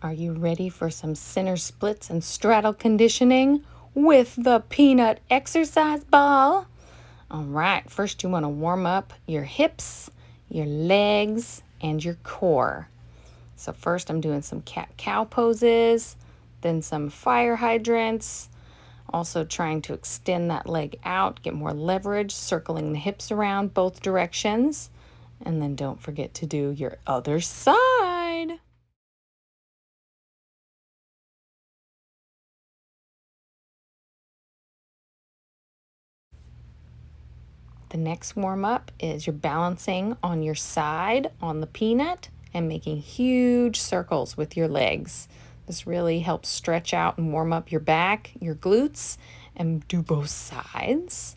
Are you ready for some center splits and straddle conditioning with the peanut exercise ball? All right, first you want to warm up your hips, your legs, and your core. So first I'm doing some cat-cow poses, then some fire hydrants, also trying to extend that leg out, get more leverage, circling the hips around both directions. And then don't forget to do your other side. The next warm up is you're balancing on your side on the peanut and making huge circles with your legs. This really helps stretch out and warm up your back, your glutes, and do both sides.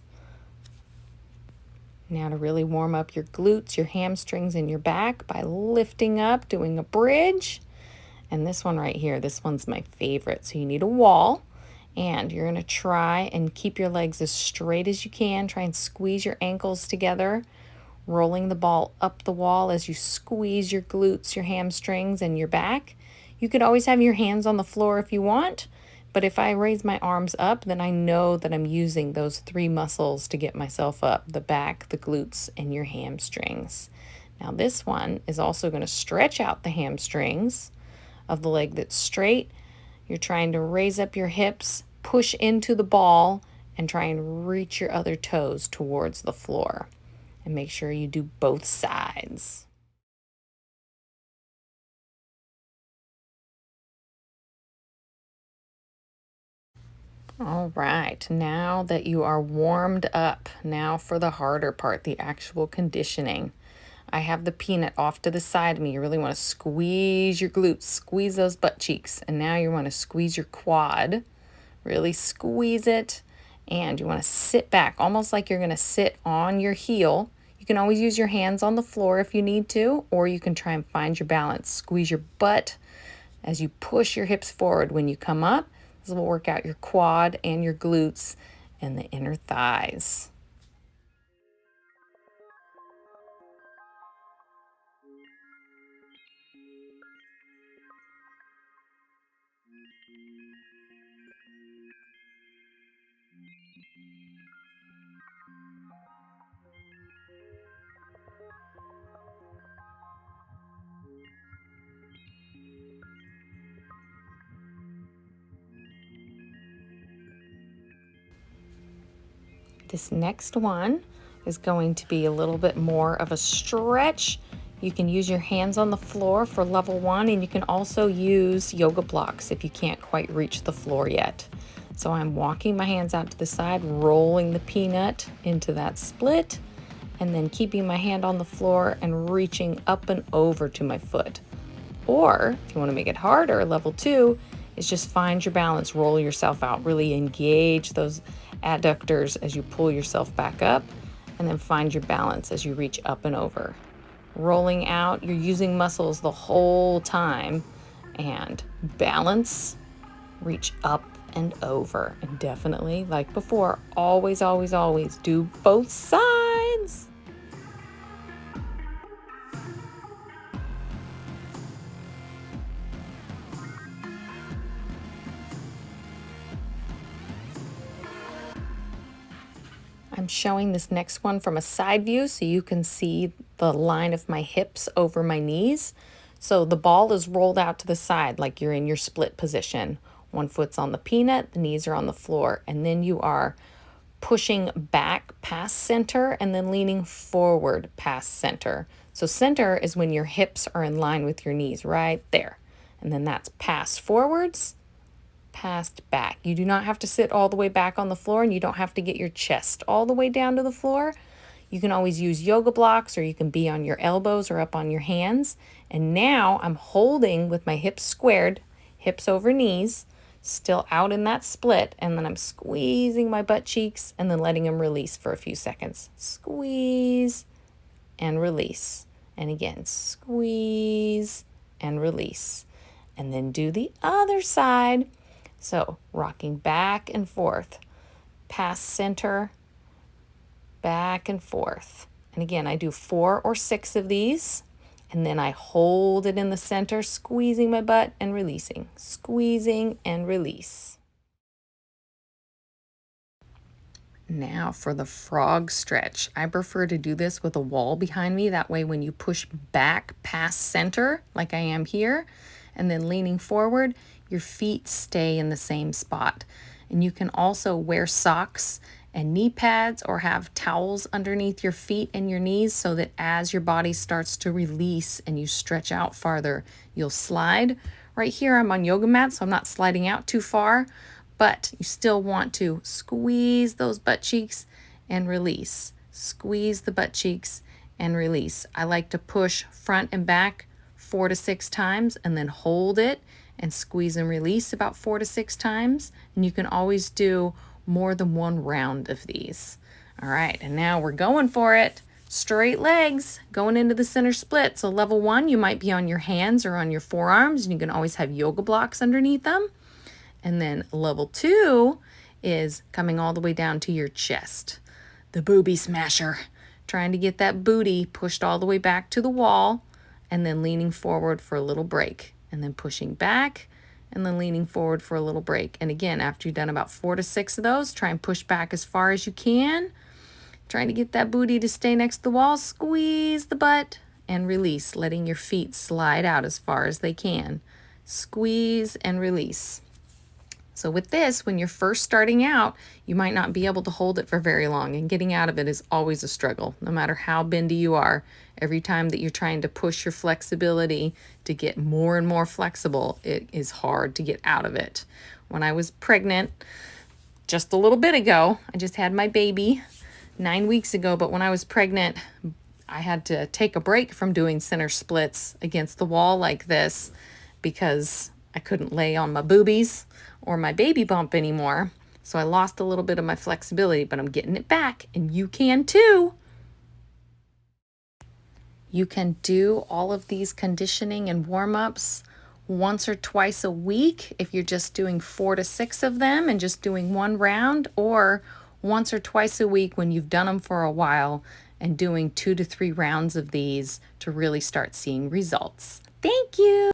Now to really warm up your glutes, your hamstrings, and your back by lifting up, doing a bridge. And this one right here, this one's my favorite. So you need a wall. And you're going to try and keep your legs as straight as you can. Try and squeeze your ankles together, rolling the ball up the wall as you squeeze your glutes, your hamstrings, and your back. You could always have your hands on the floor if you want, but if I raise my arms up, then I know that I'm using those three muscles to get myself up: the back, the glutes, and your hamstrings. Now this one is also going to stretch out the hamstrings of the leg that's straight. You're trying to raise up your hips, push into the ball, and try and reach your other toes towards the floor. And make sure you do both sides. All right, now that you are warmed up, now for the harder part, the actual conditioning. I have the peanut off to the side of me. You really want to squeeze your glutes, squeeze those butt cheeks, and now you want to squeeze your quad. Really squeeze it, and you want to sit back, almost like you're going to sit on your heel. You can always use your hands on the floor if you need to, or you can try and find your balance. Squeeze your butt as you push your hips forward when you come up. This will work out your quad and your glutes and the inner thighs. This next one is going to be a little bit more of a stretch. You can use your hands on the floor for level one, and you can also use yoga blocks if you can't quite reach the floor yet. So I'm walking my hands out to the side, rolling the peanut into that split, and then keeping my hand on the floor and reaching up and over to my foot. Or if you want to make it harder, level two is just find your balance, roll yourself out, really engage those adductors as you pull yourself back up, and then find your balance as you reach up and over. Rolling out, you're using muscles the whole time, and balance, reach up and over. And definitely, like before, always, always, always do both sides. I'm showing this next one from a side view so you can see the line of my hips over my knees. So the ball is rolled out to the side like you're in your split position. One foot's on the peanut, the knees are on the floor, and then you are pushing back past center and then leaning forward past center. So center is when your hips are in line with your knees, right there. And then that's pass forwards, passed back. You do not have to sit all the way back on the floor, and you don't have to get your chest all the way down to the floor. You can always use yoga blocks, or you can be on your elbows or up on your hands. And now I'm holding with my hips squared, hips over knees, still out in that split, and then I'm squeezing my butt cheeks and then letting them release for a few seconds. Squeeze and release. And again, squeeze and release. And then do the other side. So rocking back and forth, past center, back and forth. And again, I do 4 or 6 of these. And then I hold it in the center, squeezing my butt and releasing, squeezing and release. Now for the frog stretch. I prefer to do this with a wall behind me. That way when you push back past center, like I am here, and then leaning forward, your feet stay in the same spot. And you can also wear socks and knee pads or have towels underneath your feet and your knees so that as your body starts to release and you stretch out farther, you'll slide. Right here I'm on yoga mat, so I'm not sliding out too far, but you still want to squeeze those butt cheeks and release. Squeeze the butt cheeks and release. I like to push front and back 4 to 6 times and then hold it and squeeze and release about 4 to 6 times. And you can always do more than one round of these. All right, and now we're going for it. Straight legs, going into the center split. So level 1, you might be on your hands or on your forearms, and you can always have yoga blocks underneath them. And then level 2 is coming all the way down to your chest. The booby smasher, trying to get that booty pushed all the way back to the wall and then leaning forward for a little break and then pushing back and then leaning forward for a little break. And again, after you've done about 4 to 6 of those, try and push back as far as you can. Trying to get that booty to stay next to the wall, squeeze the butt and release, letting your feet slide out as far as they can. Squeeze and release. So with this, when you're first starting out, you might not be able to hold it for very long, and getting out of it is always a struggle, no matter how bendy you are. Every time that you're trying to push your flexibility to get more and more flexible, it is hard to get out of it. When I was pregnant, just a little bit ago, I just had my baby 9 weeks ago, but when I was pregnant, I had to take a break from doing center splits against the wall like this because I couldn't lay on my boobies or my baby bump anymore. So I lost a little bit of my flexibility, but I'm getting it back, and you can too. You can do all of these conditioning and warm-ups once or twice a week if you're just doing 4 to 6 of them and just doing one round, or once or twice a week when you've done them for a while and doing 2 to 3 rounds of these to really start seeing results. Thank you.